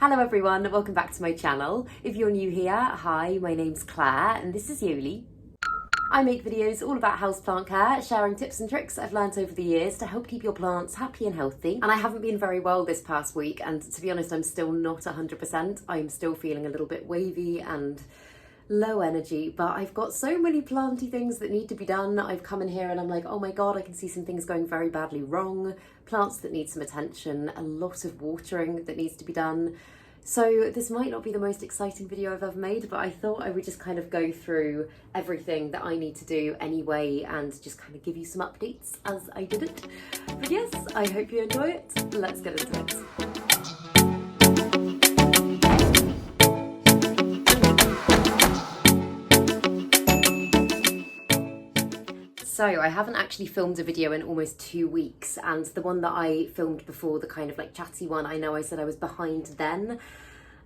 Hello everyone, welcome back to my channel. If you're new here, hi, my name's Claire and this is Yoli. I make videos all about houseplant care, sharing tips and tricks I've learned over the years to help keep your plants happy and healthy. And I haven't been very well this past week, and to be honest, I'm still not 100%. I'm still feeling a little bit wavy and low energy, but I've got so many planty things that need to be done. I've come in here and I'm like, oh my god, I can see some things going very badly wrong, plants that need some attention, a lot of watering that needs to be done. So this might not be the most exciting video I've ever made, but I thought I would just kind of go through everything that I need to do anyway and just kind of give you some updates as I did it. But yes, I hope you enjoy it. Let's get into it. So I haven't actually filmed a video in almost 2 weeks, and the one that I filmed before, the kind of like chatty one, I know I said I was behind then,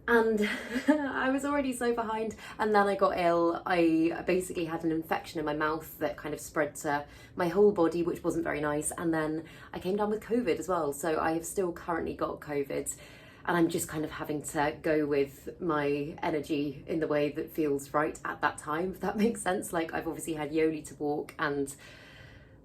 and I was already so behind, and then I got ill. I basically had an infection in my mouth that kind of spread to my whole body, which wasn't very nice, and then I came down with COVID as well, so I have still currently got COVID. And I'm just kind of having to go with my energy in the way that feels right at that time, if that makes sense. Like, I've obviously had Yoli to walk and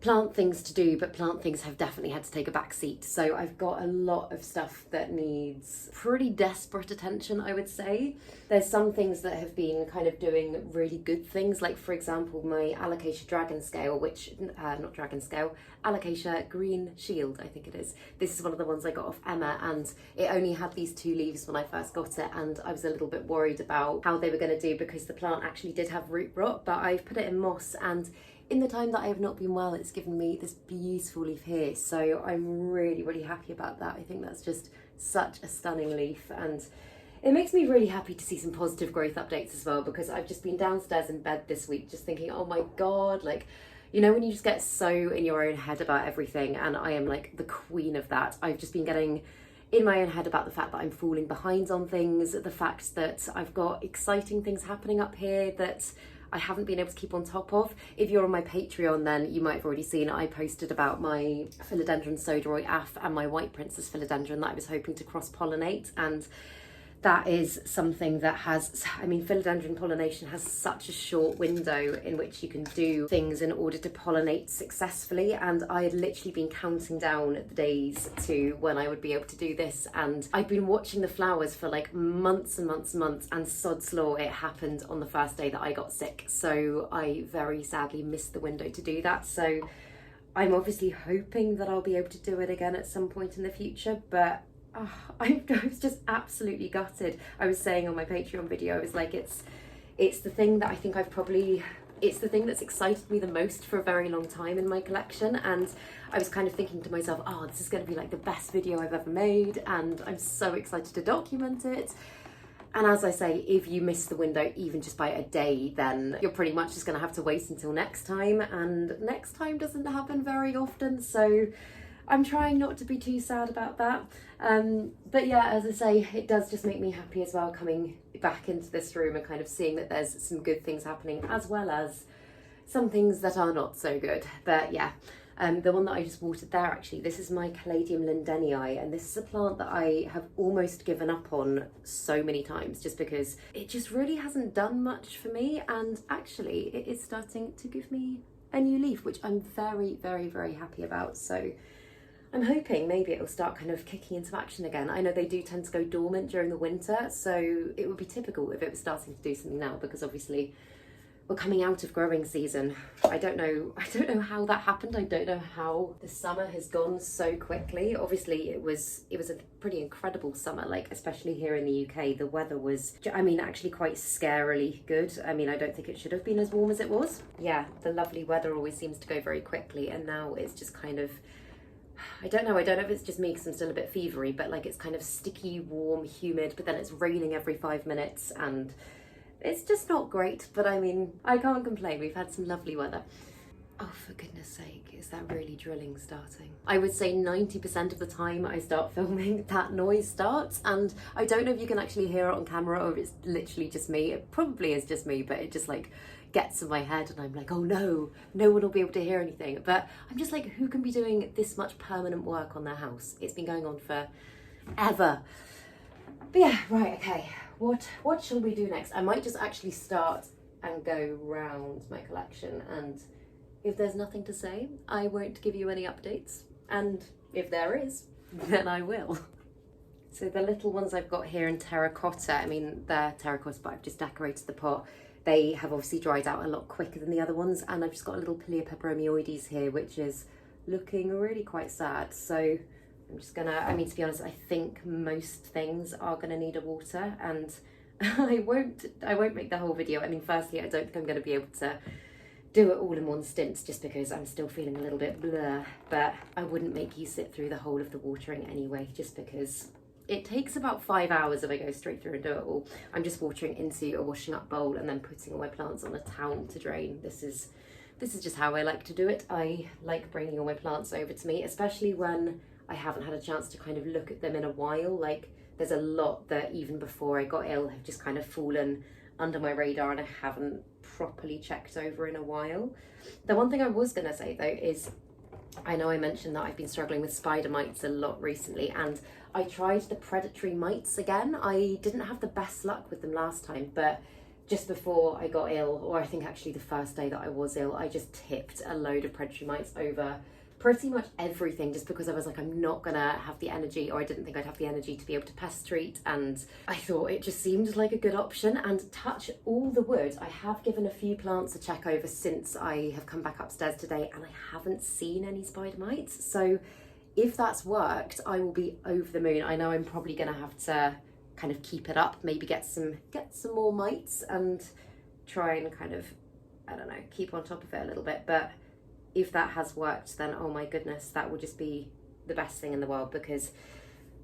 plant things to do, but plant things have definitely had to take a back seat. So I've got a lot of stuff that needs pretty desperate attention, I would say. There's some things that have been kind of doing really good things, like for example my Alocasia dragon scale, which, not dragon scale, Alocasia green shield, I think it is. This is one of the ones I got off Emma, and it only had these 2 leaves when I first got it, and I was a little bit worried about how they were going to do because the plant actually did have root rot, but I've put it in moss, and in the time that I have not been well, it's given me this beautiful leaf here. So I'm really, really happy about that. I think that's just such a stunning leaf, and it makes me really happy to see some positive growth updates as well, because I've just been downstairs in bed this week just thinking, oh my god, like, you know when you just get so in your own head about everything, and I am like the queen of that. I've just been getting in my own head about the fact that I'm falling behind on things, the fact that I've got exciting things happening up here that I haven't been able to keep on top of. If you're on my Patreon, then you might have already seen I posted about my Philodendron Soderoy Aff and my White Princess Philodendron that I was hoping to cross-pollinate, and that is something that has, I mean, philodendron pollination has such a short window in which you can do things in order to pollinate successfully, and I had literally been counting down the days to when I would be able to do this, and I'd been watching the flowers for like months and months and months, and sod's law, it happened on the first day that I got sick, so I very sadly missed the window to do that. So I'm obviously hoping that I'll be able to do it again at some point in the future, but I was just absolutely gutted. I was saying on my Patreon video, I was like, it's the thing that I think it's the thing that's excited me the most for a very long time in my collection, and I was kind of thinking to myself, oh, this is going to be like the best video I've ever made, and I'm so excited to document it. And as I say, if you miss the window even just by a day, then you're pretty much just going to have to wait until next time, and next time doesn't happen very often, so I'm trying not to be too sad about that. But yeah, as I say, it does just make me happy as well coming back into this room and kind of seeing that there's some good things happening as well as some things that are not so good. But yeah, the one that I just watered there, actually, this is my Caladium lindenii, and this is a plant that I have almost given up on so many times just because it just really hasn't done much for me, and actually it is starting to give me a new leaf, which I'm very, very, very happy about. So I'm hoping maybe it'll start kind of kicking into action again. I know they do tend to go dormant during the winter, so it would be typical if it was starting to do something now, because obviously we're coming out of growing season. I don't know how that happened. I don't know how the summer has gone so quickly. Obviously it was a pretty incredible summer, like especially here in the UK. The weather was, I mean, actually quite scarily good. I mean, I don't think it should have been as warm as it was. Yeah, the lovely weather always seems to go very quickly, and now it's just kind of, I don't know if it's just me because I'm still a bit fevery, but like it's kind of sticky, warm, humid, but then it's raining every 5 minutes, and it's just not great. But I mean, I can't complain. We've had some lovely weather. Oh, for goodness sake, is that really drilling starting? I would say 90% of the time I start filming, that noise starts, and I don't know if you can actually hear it on camera or if it's literally just me. It probably is just me, but it just like gets in my head and I'm like, oh no, no one will be able to hear anything. But I'm just like, who can be doing this much permanent work on their house? It's been going on for ever. But yeah, right, okay. What shall we do next? I might just actually start and go round my collection, and if there's nothing to say, I won't give you any updates. And if there is, then I will. So the little ones I've got here in terracotta, I mean, they're terracotta, but I've just decorated the pot. They have obviously dried out a lot quicker than the other ones, and I've just got a little Pleiopepperomioides here, which is looking really quite sad. So I'm just gonna, I mean, to be honest, I think most things are gonna need a water, and I won't make the whole video. I mean, firstly, I don't think I'm gonna be able to do it all in one stint just because I'm still feeling a little bit blur, but I wouldn't make you sit through the whole of the watering anyway, just because it takes about 5 hours if I go straight through and do it all. I'm just watering into a washing up bowl and then putting all my plants on a towel to drain. This is just how I like to do it. I like bringing all my plants over to me, especially when I haven't had a chance to kind of look at them in a while. Like, there's a lot that even before I got ill have just kind of fallen under my radar and I haven't properly checked over in a while. The one thing I was going to say though is, I know I mentioned that I've been struggling with spider mites a lot recently, and I tried the predatory mites again. I didn't have the best luck with them last time, but just before I got ill, or I think actually the first day that I was ill, I just tipped a load of predatory mites over pretty much everything, just because I was like, I'm not gonna have the energy, or I didn't think I'd have the energy to be able to pest treat, and I thought it just seemed like a good option. And touch all the wood, I have given a few plants a check over since I have come back upstairs today, and I haven't seen any spider mites. So if that's worked, I will be over the moon. I know I'm probably gonna have to kind of keep it up, maybe get some more mites and try and kind of, I don't know, keep on top of it a little bit. But if that has worked, then oh my goodness, that will just be the best thing in the world, because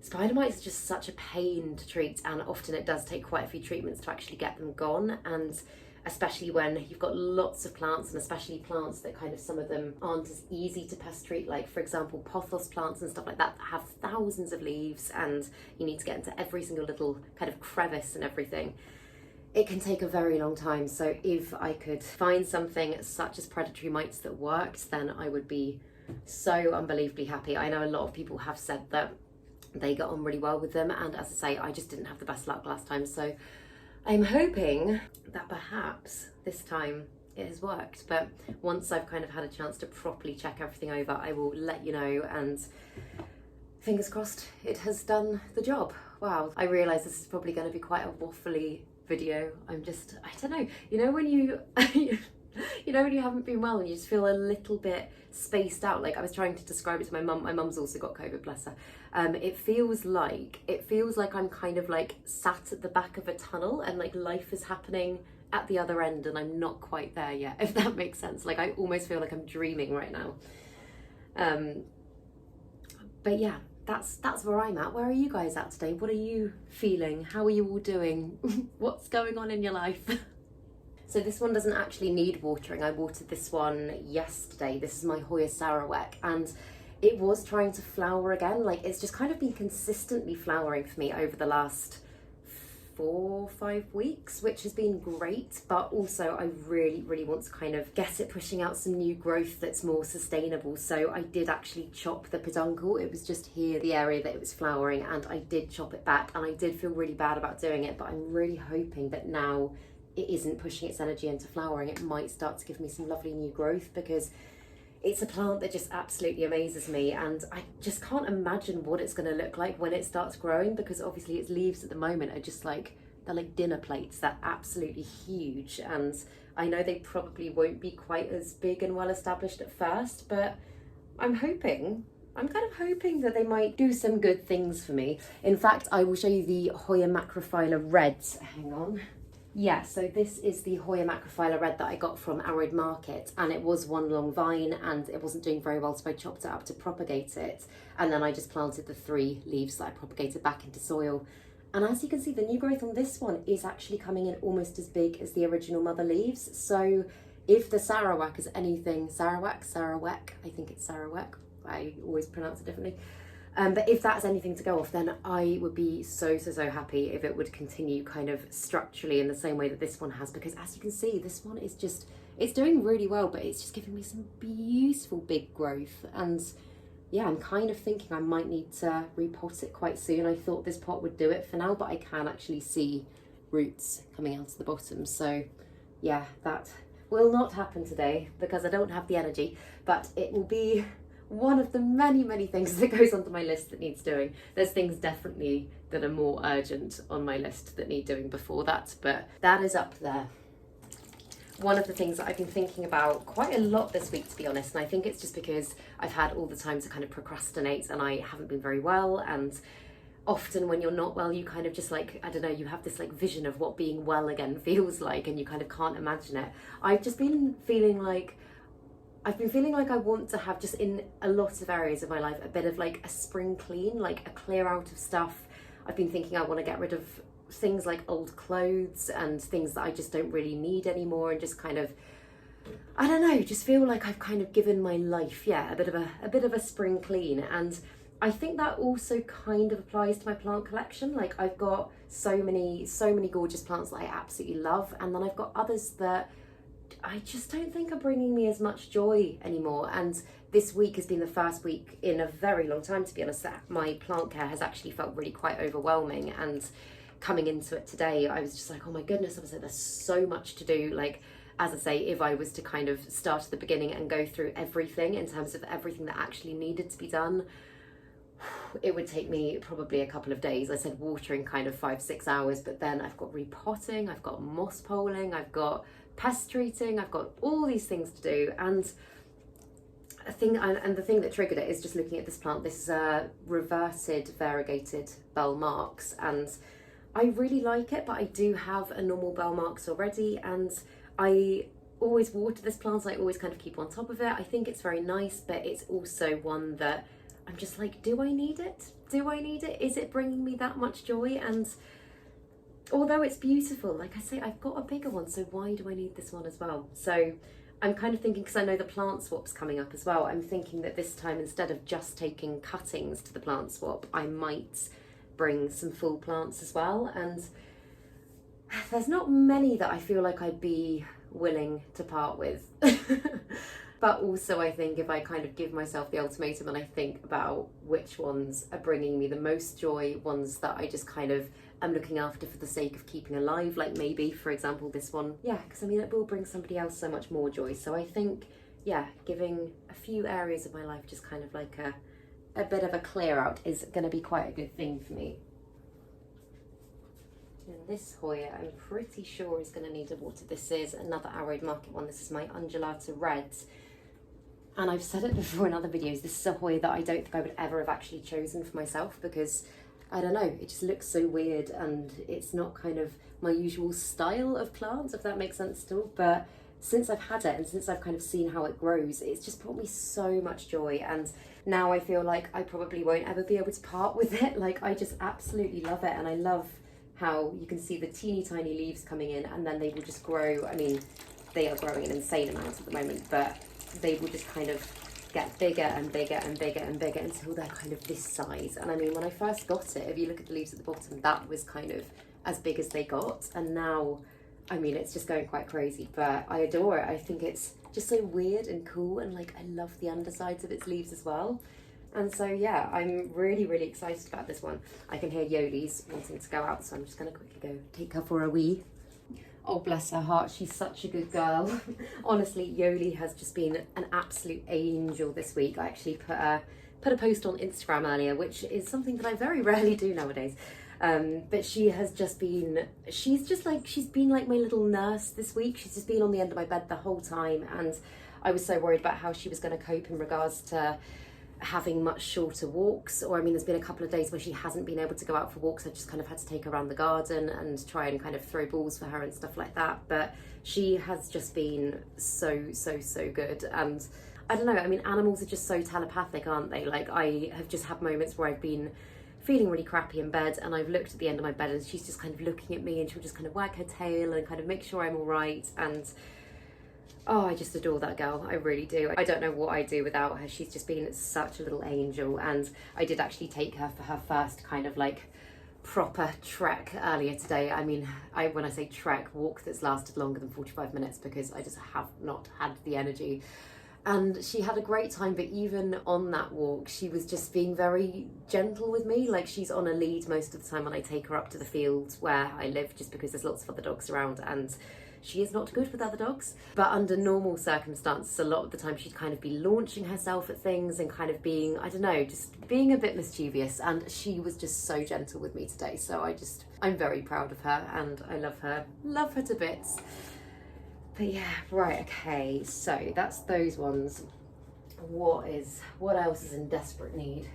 spider mites are just such a pain to treat, and often it does take quite a few treatments to actually get them gone. And especially when you've got lots of plants, and especially plants that kind of, some of them aren't as easy to pest treat, like for example pothos plants and stuff like that have thousands of leaves, and you need to get into every single little kind of crevice and everything. It can take a very long time. So if I could find something such as predatory mites that worked, then I would be so unbelievably happy. I know a lot of people have said that they got on really well with them, and as I say, I just didn't have the best luck last time. So I'm hoping that perhaps this time it has worked. But once I've kind of had a chance to properly check everything over, I will let you know, and fingers crossed it has done the job. Wow, I realise this is probably going to be quite a waffly video. I don't know, you know when you you know when you haven't been well and you just feel a little bit spaced out. Like, I was trying to describe it to my mum. My mum's also got COVID, bless her. It feels like I'm kind of like sat at the back of a tunnel, and like life is happening at the other end and I'm not quite there yet, if that makes sense. Like, I almost feel like I'm dreaming right now. But yeah, that's where I'm at. Where are you guys at today? What are you feeling? How are you all doing? What's going on in your life? So this one doesn't actually need watering. I watered this one yesterday. This is my Hoya Sarawak, and it was trying to flower again. Like, it's just kind of been consistently flowering for me over the last 4 or 5 weeks, which has been great. But also I really want to kind of get it pushing out some new growth that's more sustainable. So I did actually chop the peduncle. It was just here, the area that it was flowering, and I did chop it back, and I did feel really bad about doing it, but I'm really hoping that now it isn't pushing its energy into flowering, it might start to give me some lovely new growth, because it's a plant that just absolutely amazes me, and I just can't imagine what it's going to look like when it starts growing, because obviously its leaves at the moment are just like, they're like dinner plates. They're absolutely huge, and I know they probably won't be quite as big and well established at first, but I'm kind of hoping that they might do some good things for me. In fact, I will show you the Hoya Macrophylla Reds. Hang on. Yeah, so this is the Hoya Macrophylla Red that I got from Arrowwood Market, and it was one long vine and it wasn't doing very well, so I chopped it up to propagate it, and then I just planted the 3 leaves that I propagated back into soil. And as you can see, the new growth on this one is actually coming in almost as big as the original mother leaves. So if the Sarawak is anything, Sarawak, I think it's Sarawak, I always pronounce it differently. But if that's anything to go off, then I would be so happy if it would continue kind of structurally in the same way that this one has, because as you can see, this one is just, it's doing really well, but it's just giving me some beautiful big growth, and yeah, I'm kind of thinking I might need to repot it quite soon. I thought this pot would do it for now, but I can actually see roots coming out of the bottom. So yeah, that will not happen today because I don't have the energy, but it will be one of the many, many things that goes onto my list that needs doing. There's things definitely that are more urgent on my list that need doing before that, but that is up there. One of the things that I've been thinking about quite a lot this week, to be honest, and I think it's just because I've had all the time to kind of procrastinate and I haven't been very well, and often when you're not well, you kind of just like, I don't know, you have this like vision of what being well again feels like and you kind of can't imagine it. I've been feeling like I want to have, just in a lot of areas of my life, a bit of like a spring clean, like a clear out of stuff. I've been thinking I want to get rid of things like old clothes and things that I just don't really need anymore, and just kind of, I don't know, just feel like I've kind of given my life, yeah, a bit of a spring clean. And I think that also kind of applies to my plant collection. Like I've got so many gorgeous plants that I absolutely love, and then I've got others that I just don't think are bringing me as much joy anymore. And this week has been the first week in a very long time, to be honest, that my plant care has actually felt really quite overwhelming. And coming into it today, I was just like, oh my goodness, I was like, there's so much to do. Like, as I say, if I was to kind of start at the beginning and go through everything in terms of everything that actually needed to be done, it would take me probably a couple of days. I said watering kind of 5-6 hours, but then I've got repotting, I've got moss polling, I've got pest treating, I've got all these things to do. And the thing that triggered it is just looking at this plant. This is a reverted variegated bell marks, and I really like it, but I do have a normal bell marks already, and I always water this plant. I always kind of keep on top of it. I think it's very nice, but it's also one that I'm just like, do I need it? Do I need it? Is it bringing me that much joy? And although it's beautiful, like I say, I've got a bigger one, so why do I need this one as well? So I'm kind of thinking, because I know the plant swap's coming up as well, I'm thinking that this time, instead of just taking cuttings to the plant swap, I might bring some full plants as well. And there's not many that I feel like I'd be willing to part with. But also I think if I kind of give myself the ultimatum and I think about which ones are bringing me the most joy, ones that I just kind of am looking after for the sake of keeping alive, like maybe, for example, this one, yeah, because I mean, it will bring somebody else so much more joy. So I think, yeah, giving a few areas of my life just kind of like a bit of a clear out is going to be quite a good thing for me. And this Hoya, I'm pretty sure is going to need a water. This is another Arrowed Market one. This is my Undulata Red. And I've said it before in other videos, this is a Hoya that I don't think I would ever have actually chosen for myself, because I don't know, it just looks so weird and it's not kind of my usual style of plants, if that makes sense still. But since I've had it and since I've kind of seen how it grows, it's just brought me so much joy. And now I feel like I probably won't ever be able to part with it. Like, I just absolutely love it. And I love how you can see the teeny tiny leaves coming in, and then they will just grow. I mean, they are growing an insane amount at the moment, but they will just kind of get bigger and bigger and bigger and bigger until they're kind of this size. And I mean, when I first got it, if you look at the leaves at the bottom, that was kind of as big as they got. And now, I mean, it's just going quite crazy, but I adore it. I think it's just so weird and cool, and like, I love the undersides of its leaves as well. And so, yeah, I'm really, really excited about this one. I can hear Yoli's wanting to go out, so I'm just going to quickly go take her for a wee. Oh, bless her heart, she's such a good girl. Honestly, Yoli has just been an absolute angel this week. I actually put a post on Instagram earlier, which is something that I very rarely do nowadays. But she has just been, she's been like my little nurse this week. She's just been on the end of my bed the whole time, and I was so worried about how she was going to cope in regards to having much shorter walks. Or I mean, there's been a couple of days where she hasn't been able to go out for walks. I just kind of had to take her around the garden and try and kind of throw balls for her and stuff like that. But she has just been so good. And I don't know, I mean, animals are just so telepathic, aren't they? Like, I have just had moments where I've been feeling really crappy in bed, and I've looked at the end of my bed and she's just kind of looking at me, and she'll just kind of wag her tail and kind of make sure I'm all right. And oh, I just adore that girl, I really do. I don't know what I'd do without her. She's just been such a little angel. And I did actually take her for her first kind of like proper trek earlier today. I mean, when I say trek, walk that's lasted longer than 45 minutes, because I just have not had the energy. And she had a great time, but even on that walk, she was just being very gentle with me. Like, she's on a lead most of the time when I take her up to the field where I live, just because there's lots of other dogs around, and she is not good with other dogs. But under normal circumstances, a lot of the time she'd kind of be launching herself at things and kind of being, I don't know, just being a bit mischievous. And she was just so gentle with me today. So I'm very proud of her, and I love her to bits. But yeah, right, okay, so that's those ones. What else is in desperate need?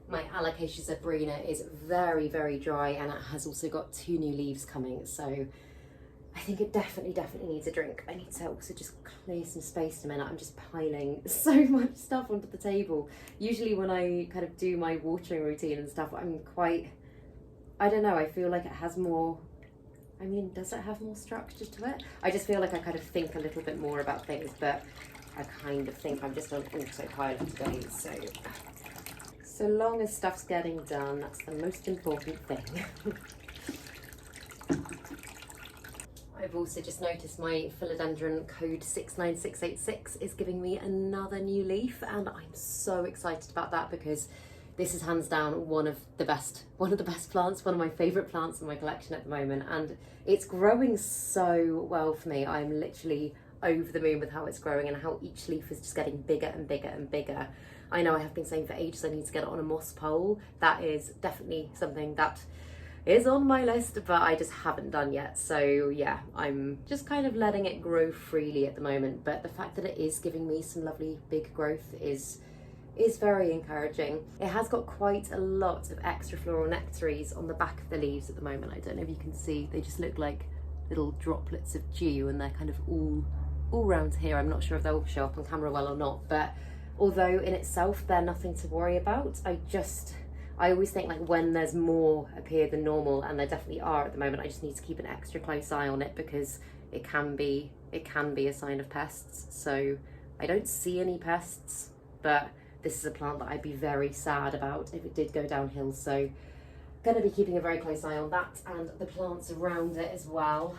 My Alocasia zebrina is very, very dry, and it has also got 2 new leaves coming, so I think it definitely needs a drink. I need to also just clear some space in a minute. I'm just piling so much stuff onto the table. Usually when I kind of do my watering routine and stuff, I'm quite, I don't know, I feel like it has more, I mean, does it have more structure to it? I just feel like I kind of think a little bit more about things, but I kind of think I'm just on autopilot today. So long as stuff's getting done, that's the most important thing. I've also just noticed my philodendron code 69686 is giving me another new leaf, and I'm so excited about that because this is hands down one of the best plants, one of my favourite plants in my collection at the moment, and it's growing so well for me. I'm literally over the moon with how it's growing and how each leaf is just getting bigger and bigger and bigger. I know I have been saying for ages I need to get it on a moss pole. That is definitely something that is on my list, but I just haven't done yet. So yeah, I'm just kind of letting it grow freely at the moment, but the fact that it is giving me some lovely big growth is very encouraging. It has got quite a lot of extra floral nectaries on the back of the leaves at the moment. I don't know if you can see, they just look like little droplets of dew, and they're kind of all around here. I'm not sure if they'll show up on camera well or not, but although in itself they're nothing to worry about, I always think like when there's more appear than normal, and there definitely are at the moment, I just need to keep an extra close eye on it because it can be a sign of pests. So I don't see any pests, but this is a plant that I'd be very sad about if it did go downhill. So going to be keeping a very close eye on that and the plants around it as well.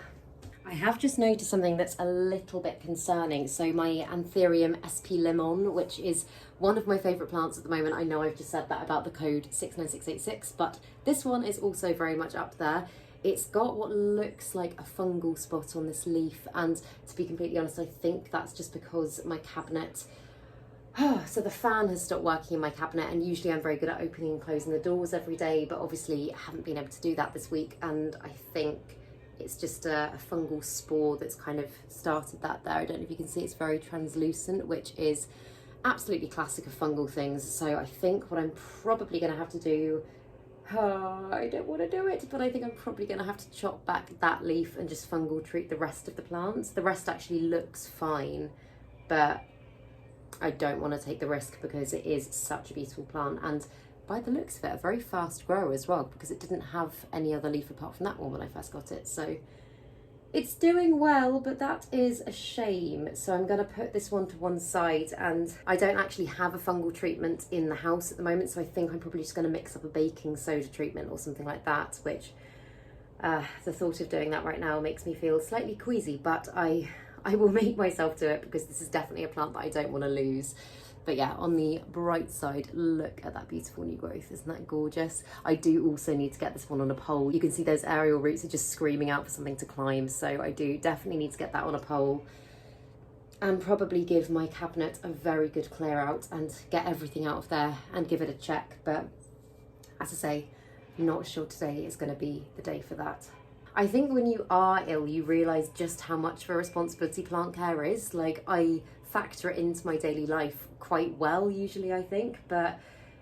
I have just noticed something that's a little bit concerning. So my Anthurium SP Lemon, which is one of my favourite plants at the moment. I know I've just said that about the code 69686, but this one is also very much up there. It's got what looks like a fungal spot on this leaf, and to be completely honest, I think that's just because my cabinet, so the fan has stopped working in my cabinet, and usually I'm very good at opening and closing the doors every day, but obviously I haven't been able to do that this week, and I think it's just a fungal spore that's kind of started that there. I don't know if you can see, it's very translucent, which is absolutely classic of fungal things. So I think what I'm probably going to have to do, I don't want to do it, but I think I'm probably going to have to chop back that leaf and just fungal treat the rest of the plants. The rest actually looks fine, but I don't want to take the risk because it is such a beautiful plant, and by the looks of it, a very fast grower as well, because it didn't have any other leaf apart from that one when I first got it. So it's doing well, but that is a shame. So I'm going to put this one to one side, and I don't actually have a fungal treatment in the house at the moment, so I think I'm probably just going to mix up a baking soda treatment or something like that, which the thought of doing that right now makes me feel slightly queasy, but I will make myself do it because this is definitely a plant that I don't want to lose. But yeah, on the bright side, look at that beautiful new growth. Isn't that gorgeous? I do also need to get this one on a pole. You can see those aerial roots are just screaming out for something to climb. So I do definitely need to get that on a pole and probably give my cabinet a very good clear out and get everything out of there and give it a check. But as I say, I'm not sure today is going to be the day for that. I think when you are ill, you realise just how much of a responsibility plant care is. Like, I factor it into my daily life quite well usually, I think, but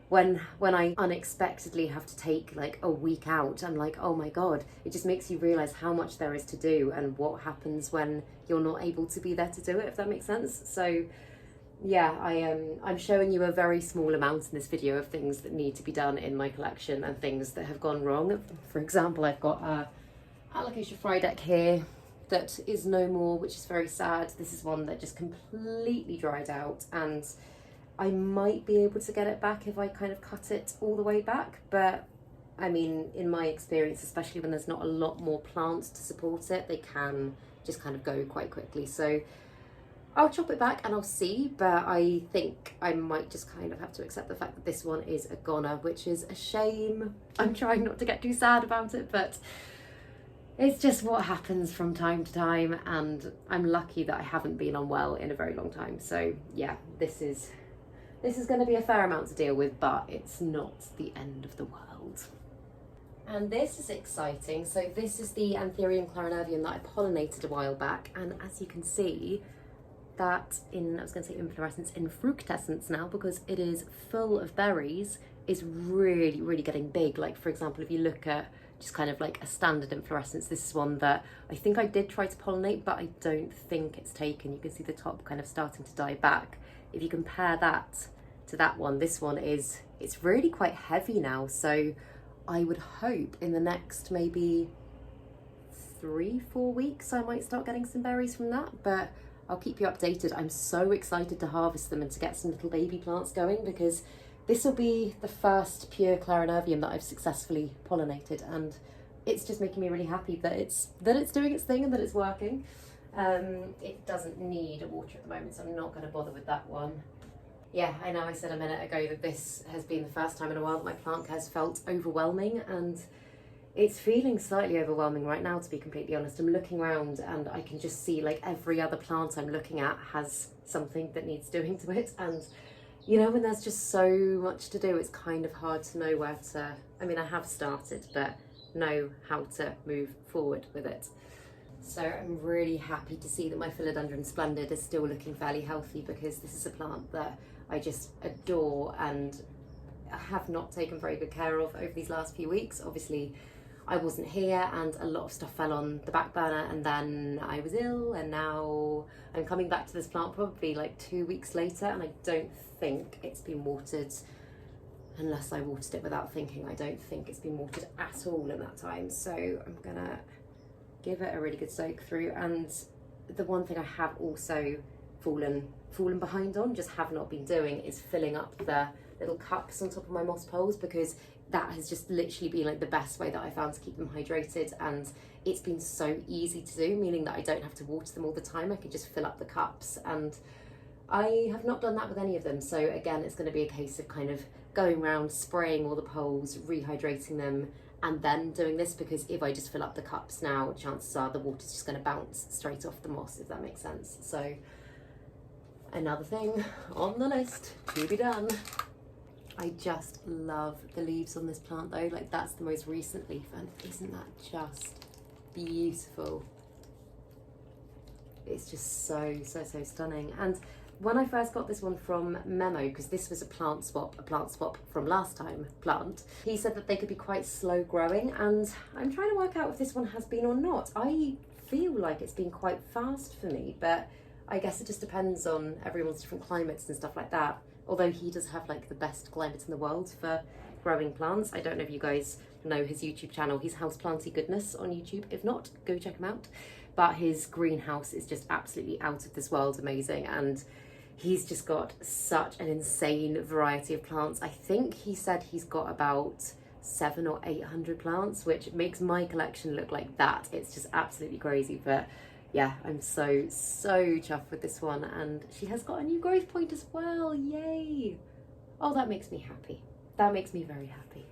when I unexpectedly have to take like a week out, I'm like, oh my god, it just makes you realise how much there is to do and what happens when you're not able to be there to do it, if that makes sense. So yeah, I'm showing you a very small amount in this video of things that need to be done in my collection and things that have gone wrong. For example, I've got a Alocasia Frydek here that is no more, which is very sad. This is one that just completely dried out, and I might be able to get it back if I kind of cut it all the way back, but I mean, in my experience, especially when there's not a lot more plants to support it, they can just kind of go quite quickly. So I'll chop it back and I'll see, but I think I might just kind of have to accept the fact that this one is a goner, which is a shame. I'm trying not to get too sad about it, but it's just what happens from time to time, and I'm lucky that I haven't been unwell in a very long time. So yeah, this is going to be a fair amount to deal with, but it's not the end of the world. And this is exciting. So this is the Anthurium clarinervium that I pollinated a while back, and as you can see, that in, I was going to say inflorescence, in fructescence now, because it is full of berries, is really, really getting big. Like for example, if you look at just kind of like a standard inflorescence, this is one that I think I did try to pollinate, but I don't think it's taken. You can see the top kind of starting to die back. If you compare that to that one, this one is, it's really quite heavy now. So I would hope in the next maybe 3-4 weeks I might start getting some berries from that, but I'll keep you updated. I'm so excited to harvest them and to get some little baby plants going, because this will be the first pure clarinervium that I've successfully pollinated, and it's just making me really happy that it's doing its thing and that it's working. It doesn't need a water at the moment, so I'm not going to bother with that one. Yeah, I know I said a minute ago that this has been the first time in a while that my plant care has felt overwhelming, and it's feeling slightly overwhelming right now, to be completely honest. I'm looking around and I can just see like every other plant I'm looking at has something that needs doing to it, and you know, when there's just so much to do, it's kind of hard to know where to, I mean, I have started, but know how to move forward with it. So I'm really happy to see that my Philodendron Splendid is still looking fairly healthy, because this is a plant that I just adore and have not taken very good care of over these last few weeks. Obviously, I wasn't here and a lot of stuff fell on the back burner, and then I was ill, and now I'm coming back to this plant probably like 2 weeks later, and I don't think it's been watered, unless I watered it without thinking. I don't think it's been watered at all in that time, so I'm gonna give it a really good soak through. And the one thing I have also fallen behind on, just have not been doing, is filling up the little cups on top of my moss poles, because that has just literally been like the best way that I found to keep them hydrated, and it's been so easy to do, meaning that I don't have to water them all the time. I can just fill up the cups, and I have not done that with any of them. So again, it's going to be a case of kind of going around, spraying all the poles, rehydrating them, and then doing this, because if I just fill up the cups now, chances are the water's just going to bounce straight off the moss, if that makes sense. So another thing on the list to be done. I just love the leaves on this plant though, like that's the most recent leaf, and isn't that just beautiful? It's just so stunning. And when I first got this one from Memo, because this was a plant swap from last time plant, he said that they could be quite slow growing, and I'm trying to work out if this one has been or not. I feel like it's been quite fast for me, but I guess it just depends on everyone's different climates and stuff like that. Although he does have like the best climate in the world for growing plants. I don't know if you guys know his YouTube channel. He's Houseplanty Goodness on YouTube. If not, go check him out. But his greenhouse is just absolutely out of this world amazing, and he's just got such an insane variety of plants. I think he said he's got about 700 or 800 plants, which makes my collection look like that. It's just absolutely crazy. But yeah, I'm so chuffed with this one, and she has got a new growth point as well. Yay! Oh, that makes me happy. That makes me very happy.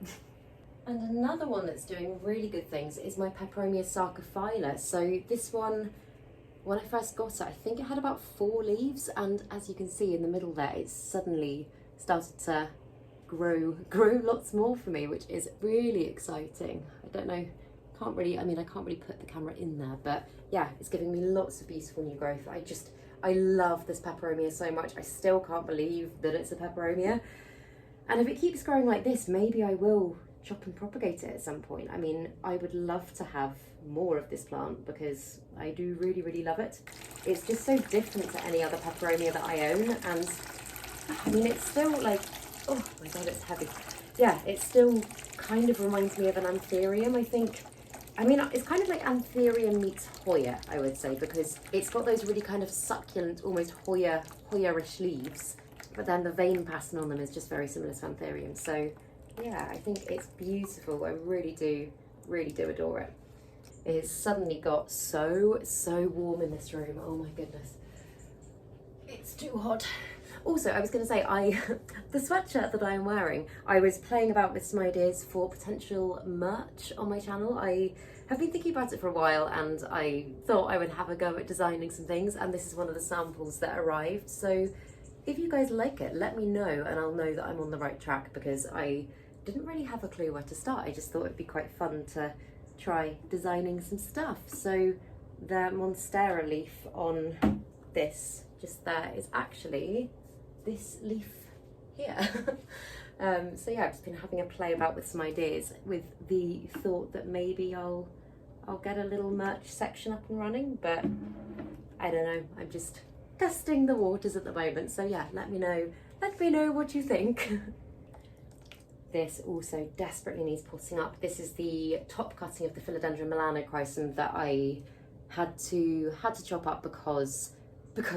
And another one that's doing really good things is my Peperomia sarcophylla. So this one, when I first got it, I think it had about 4 leaves, and as you can see in the middle there, it's suddenly started to grow lots more for me, which is really exciting. I don't know, I can't really put the camera in there, but yeah, it's giving me lots of beautiful new growth. I love this Peperomia so much. I still can't believe that it's a Peperomia. And if it keeps growing like this, maybe I will chop and propagate it at some point. I mean, I would love to have more of this plant because I do really love it. It's just so different to any other Peperomia that I own, and I mean, it's still like, oh my god, it's heavy. Yeah, it still kind of reminds me of an Anthurium, I think. I mean, it's kind of like Anthurium meets Hoya, I would say, because it's got those really kind of succulent, almost Hoya-ish leaves, but then the vein pattern on them is just very similar to Anthurium. So yeah, I think it's beautiful. I really do adore it. It's suddenly got so warm in this room. Oh my goodness. It's too hot. Also, I was going to say, the sweatshirt that I am wearing, I was playing about with some ideas for potential merch on my channel. I have been thinking about it for a while and I thought I would have a go at designing some things, and this is one of the samples that arrived. So if you guys like it, let me know and I'll know that I'm on the right track, because I didn't really have a clue where to start. I just thought it'd be quite fun to try designing some stuff. So the Monstera leaf on this just there is actually this leaf here. So yeah, I've just been having a play about with some ideas, with the thought that maybe I'll get a little merch section up and running, but I don't know, I'm just testing the waters at the moment. So yeah, let me know what you think. This also desperately needs potting up. This is the top cutting of the Philodendron melanochrysum that I had to chop up because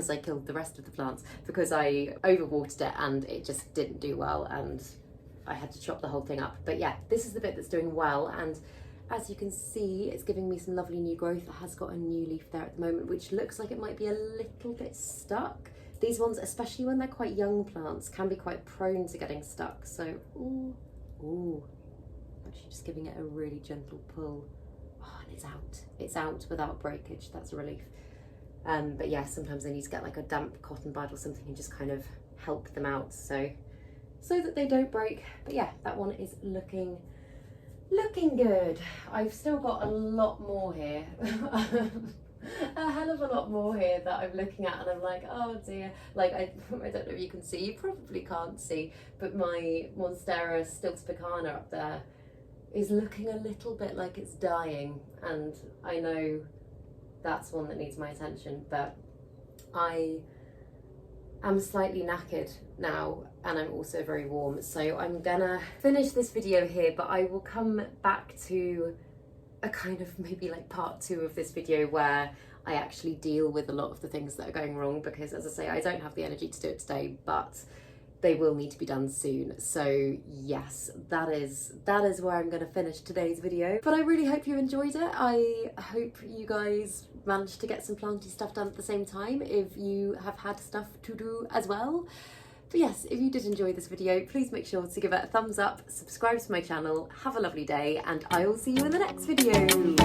I killed the rest of the plants, because I overwatered it and it just didn't do well and I had to chop the whole thing up. But yeah, this is the bit that's doing well, and as you can see, it's giving me some lovely new growth. It has got a new leaf there at the moment, which looks like it might be a little bit stuck. These ones, especially when they're quite young plants, can be quite prone to getting stuck. So, ooh, actually just giving it a really gentle pull. Oh, and it's out without breakage. That's a relief. But yeah, sometimes I need to get like a damp cotton bud or something and just kind of help them out so that they don't break. But yeah, that one is looking good. I've still got a lot more here. A hell of a lot more here that I'm looking at and I'm like, oh dear. Like, I don't know if you can see, you probably can't see, but my Monstera stiltopicana up there is looking a little bit like it's dying, and I know that's one that needs my attention, but I am slightly knackered now and I'm also very warm, so I'm gonna finish this video here, but I will come back to a kind of maybe like part 2 of this video where I actually deal with a lot of the things that are going wrong, because as I say, I don't have the energy to do it today, but they will need to be done soon. So yes, that is where I'm going to finish today's video. But I really hope you enjoyed it. I hope you guys managed to get some planty stuff done at the same time, if you have had stuff to do as well. But yes, if you did enjoy this video, please make sure to give it a thumbs up, subscribe to my channel, have a lovely day, and I will see you in the next video.